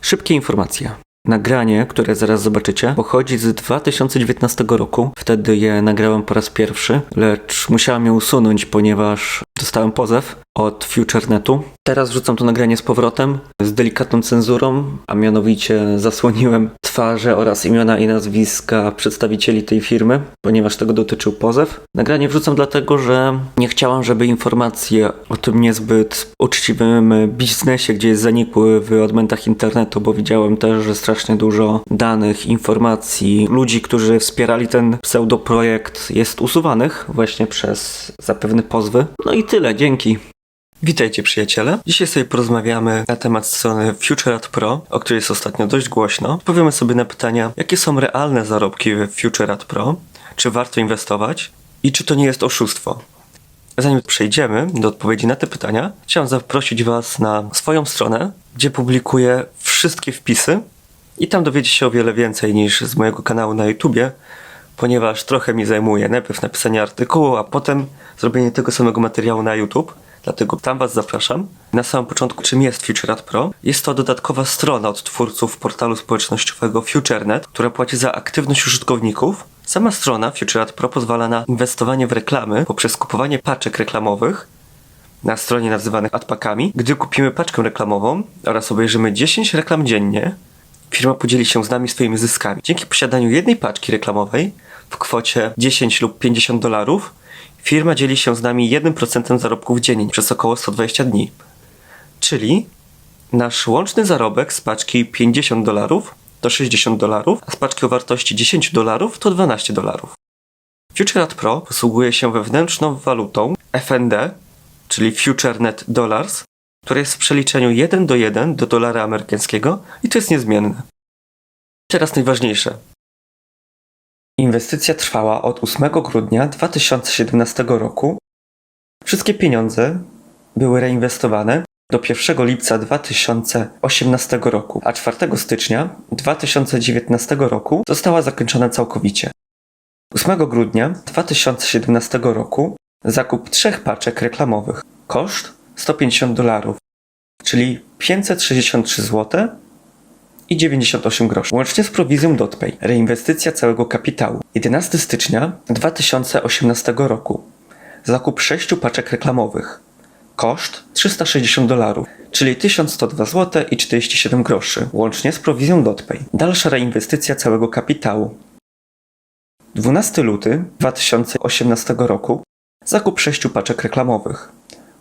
Szybkie informacje. Nagranie, które zaraz zobaczycie, pochodzi z 2019 roku. Wtedy je nagrałem po raz pierwszy, lecz musiałem je usunąć, ponieważ dostałem pozew od FutureNetu. Teraz wrzucam to nagranie z powrotem, z delikatną cenzurą, a mianowicie zasłoniłem twarze oraz imiona i nazwiska przedstawicieli tej firmy, ponieważ tego dotyczył pozew. Nagranie wrzucam dlatego, że nie chciałam, żeby informacje o tym niezbyt uczciwym biznesie gdzieś zanikły w odmętach internetu, bo widziałem też, że strasznie dużo danych, informacji, ludzi, którzy wspierali ten pseudoprojekt jest usuwanych właśnie przez zapewne pozwy. No i tyle, dzięki. Witajcie przyjaciele. Dzisiaj sobie porozmawiamy na temat strony FutureAd.pro, o której jest ostatnio dość głośno. Powiemy sobie na pytania, jakie są realne zarobki w FutureAd.pro, czy warto inwestować i czy to nie jest oszustwo. Zanim przejdziemy do odpowiedzi na te pytania, chciałem zaprosić Was na swoją stronę, gdzie publikuję wszystkie wpisy i tam dowiecie się o wiele więcej niż z mojego kanału na YouTubie, ponieważ trochę mi zajmuje najpierw napisanie artykułu, a potem zrobienie tego samego materiału na YouTube. Dlatego tam Was zapraszam. Na samym początku, czym jest FutureAd.pro? Jest to dodatkowa strona od twórców portalu społecznościowego FutureNet, która płaci za aktywność użytkowników. Sama strona FutureAd.pro pozwala na inwestowanie w reklamy poprzez kupowanie paczek reklamowych na stronie nazywanych adpackami. Gdy kupimy paczkę reklamową oraz obejrzymy 10 reklam dziennie, firma podzieli się z nami swoimi zyskami. Dzięki posiadaniu jednej paczki reklamowej w kwocie 10 lub $50, firma dzieli się z nami 1% zarobków dziennie przez około 120 dni. Czyli nasz łączny zarobek z paczki $50 to $60, a z paczki o wartości $10 to $12. FutureAd.pro posługuje się wewnętrzną walutą FND, czyli FutureNet Dollars, która jest w przeliczeniu 1:1 do dolara amerykańskiego i to jest niezmienne. Teraz najważniejsze. Inwestycja trwała od 8 grudnia 2017 roku. Wszystkie pieniądze były reinwestowane do 1 lipca 2018 roku, a 4 stycznia 2019 roku została zakończona całkowicie. 8 grudnia 2017 roku zakup 3 paczek reklamowych. Koszt $150, czyli 563 zł i 98 groszy. Łącznie z prowizją DotPay. Reinwestycja całego kapitału. 11 stycznia 2018 roku. Zakup 6 paczek reklamowych. Koszt $360, czyli 1102 zł i 47 groszy. Łącznie z prowizją DotPay. Dalsza reinwestycja całego kapitału. 12 luty 2018 roku. Zakup 6 paczek reklamowych.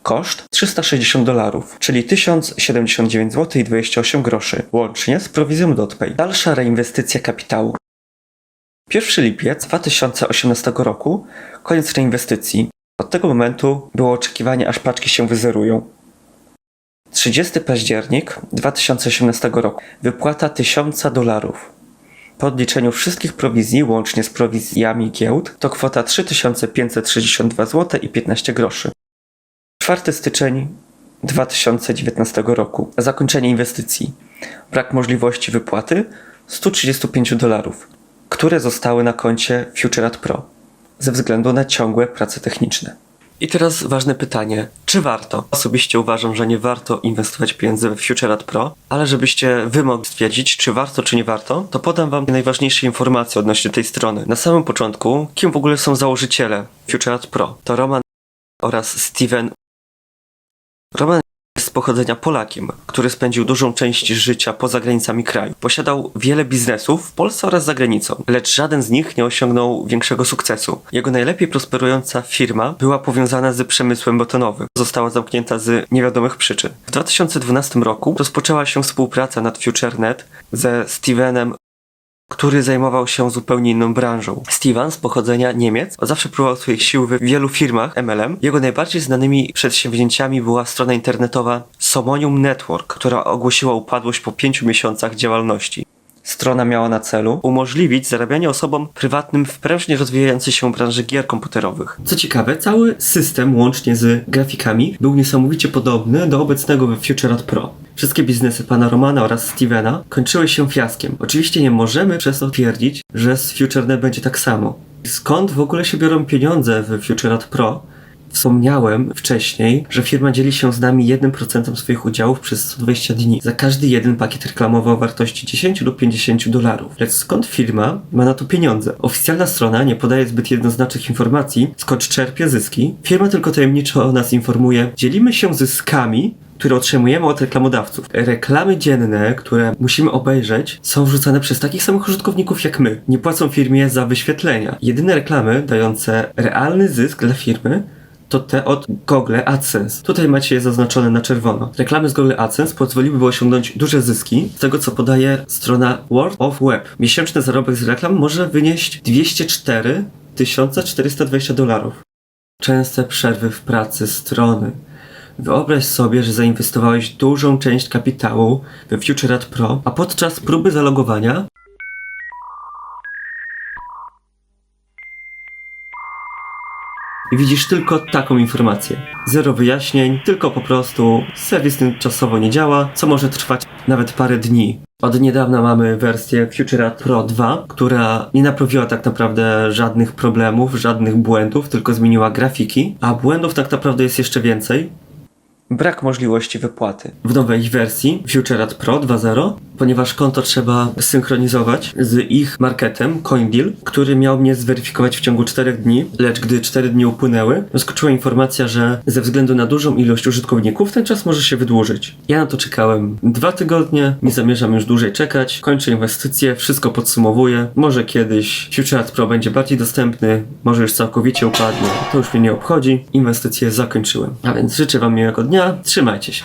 Koszt $360, czyli 1079 zł i 28 groszy, łącznie z prowizją DotPay. Dalsza reinwestycja kapitału. 1 lipiec 2018 roku, koniec reinwestycji. Od tego momentu było oczekiwanie, aż paczki się wyzerują. 30 październik 2018 roku, wypłata $1000. Po odliczeniu wszystkich prowizji, łącznie z prowizjami giełd, to kwota 3562 zł i 15 groszy. 4 styczeń 2019 roku. Zakończenie inwestycji. Brak możliwości wypłaty $135, które zostały na koncie FutureAd.pro ze względu na ciągłe prace techniczne. I teraz ważne pytanie. Czy warto? Osobiście uważam, że nie warto inwestować pieniędzy w FutureAd.pro, ale żebyście wy mogli stwierdzić, czy warto, czy nie warto, to podam wam najważniejsze informacje odnośnie tej strony. Na samym początku, kim w ogóle są założyciele FutureAd.pro? To Roman oraz Steven. Roman jest z pochodzenia Polakiem, który spędził dużą część życia poza granicami kraju. Posiadał wiele biznesów w Polsce oraz za granicą, lecz żaden z nich nie osiągnął większego sukcesu. Jego najlepiej prosperująca firma była powiązana z przemysłem betonowym. Została zamknięta z niewiadomych przyczyn. W 2012 roku rozpoczęła się współpraca nad FutureNet ze Stevenem, który zajmował się zupełnie inną branżą. Steven z pochodzenia Niemiec zawsze próbował swoich sił w wielu firmach MLM. Jego najbardziej znanymi przedsięwzięciami była strona internetowa Somonium Network, która ogłosiła upadłość po 5 miesiącach działalności. Strona miała na celu umożliwić zarabianie osobom prywatnym w prężnie rozwijającej się branży gier komputerowych. Co ciekawe, cały system łącznie z grafikami był niesamowicie podobny do obecnego w FutureAd.pro. Wszystkie biznesy pana Romana oraz Stevena kończyły się fiaskiem. Oczywiście nie możemy przez to twierdzić, że z FutureNet będzie tak samo. Skąd w ogóle się biorą pieniądze w FutureAd.pro? Wspomniałem wcześniej, że firma dzieli się z nami 1% swoich udziałów przez 120 dni za każdy jeden pakiet reklamowy o wartości 10 lub 50 dolarów. Lecz skąd firma ma na to pieniądze? Oficjalna strona nie podaje zbyt jednoznacznych informacji, skąd czerpie zyski. Firma tylko tajemniczo o nas informuje. Dzielimy się zyskami, które otrzymujemy od reklamodawców. Reklamy dzienne, które musimy obejrzeć, są wrzucane przez takich samych użytkowników jak my. Nie płacą firmie za wyświetlenia. Jedyne reklamy dające realny zysk dla firmy to te od Google AdSense. Tutaj macie je zaznaczone na czerwono. Reklamy z Google AdSense pozwoliłyby osiągnąć duże zyski z tego, co podaje strona World of Web. Miesięczny zarobek z reklam może wynieść 204 420 dolarów. Częste przerwy w pracy strony. Wyobraź sobie, że zainwestowałeś dużą część kapitału we FutureAd Pro, a podczas próby zalogowania widzisz tylko taką informację. Zero wyjaśnień, tylko po prostu serwis tymczasowo nie działa, co może trwać nawet parę dni. Od niedawna mamy wersję FutureAd Pro 2, która nie naprawiła tak naprawdę żadnych problemów, żadnych błędów, tylko zmieniła grafiki, a błędów tak naprawdę jest jeszcze więcej. Brak możliwości wypłaty. W nowej wersji FutureAd Pro 2.0, ponieważ konto trzeba synchronizować z ich marketem CoinDeal, który miał mnie zweryfikować w ciągu 4 dni, lecz gdy 4 dni upłynęły, zaskoczyła informacja, że ze względu na dużą ilość użytkowników ten czas może się wydłużyć. Ja na to czekałem 2 tygodnie, nie zamierzam już dłużej czekać, kończę inwestycje, wszystko podsumowuję, może kiedyś FutureAd Pro będzie bardziej dostępny, może już całkowicie upadnie, to już mnie nie obchodzi, inwestycje zakończyłem. A więc życzę wam miłego dnia, trzymajcie się.